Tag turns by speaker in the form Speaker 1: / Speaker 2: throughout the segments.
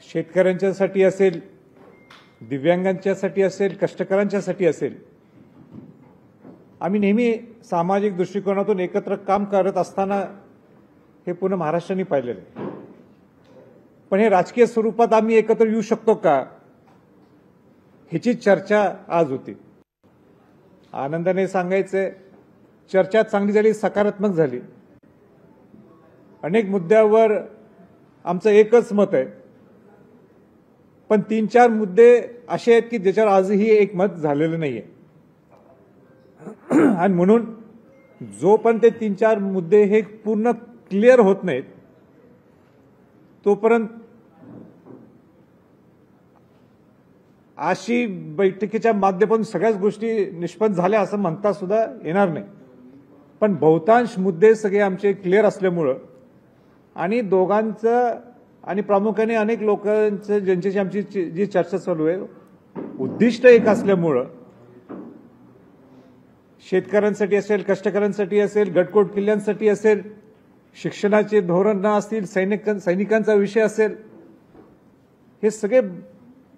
Speaker 1: शेतकऱ्यांच्यासाठी असेल, दिव्यांगांच्यासाठी असेल, कष्टकऱ्यांच्यासाठी असेल, आम्ही नेहमी सामाजिक दृष्टिकोनातून एकत्र काम करत असताना हे पूर्ण महाराष्ट्राने पाहिलेलं आहे. पण हे राजकीय स्वरूपात आम्ही एकत्र येऊ शकतो का, ह्याची चर्चा आज होती. आनंदाने सांगायचंय, चर्चा चांगली झाली, सकारात्मक झाली. अनेक मुद्द्यावर आमचं एकच मत आहे, पण 3-4 मुद्दे असे आहेत की ज्याच्यावर आजही एक मत झालेलं नाहीये. आणि म्हणून जोपर्यंत ते 3-4 मुद्दे हे पूर्ण क्लिअर होत नाहीत, तोपर्यंत अशी बैठकीच्या माध्यमातून सगळ्याच गोष्टी निष्पन्न झाल्या असं म्हणता सुद्धा येणार नाही. पण बहुतांश मुद्दे सगळे आमचे क्लिअर असल्यामुळं आणि दोघांचं आणि प्रामुख्याने अनेक लोकांचं ज्यांच्याशी आमची जी चर्चा चालू आहे, उद्दिष्ट एक असल्यामुळं शेतकऱ्यांसाठी असेल, कष्टकऱ्यांसाठी असेल, गटकोट किल्ल्यांसाठी असेल, शिक्षणाचे धोरण असतील, सैनिकांचा विषय असेल, हे सगळे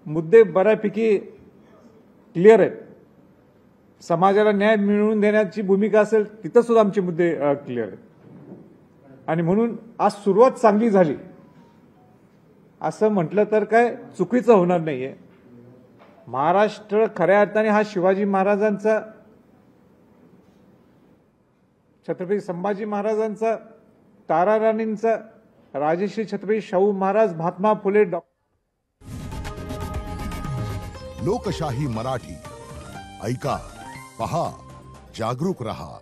Speaker 1: मुद्दे बऱ्यापैकी क्लिअर आहेत. समाजाला न्याय मिळवून देण्याची भूमिका असेल, तिथं सुद्धा आमचे मुद्दे क्लिअर आहेत. आणि म्हणून आज सुरुवात चांगली झाली असं म्हटलं तर काय चुकीचं होणार नाहीये. महाराष्ट्र खऱ्या अर्थाने हा शिवाजी महाराजांचा, छत्रपती संभाजी महाराजांचा, ताराराणींचा, राजश्री छत्रपती शाहू महाराज, महात्मा फुले,
Speaker 2: लोकशाही मराठी ऐका, पहा, जागरूक रहा.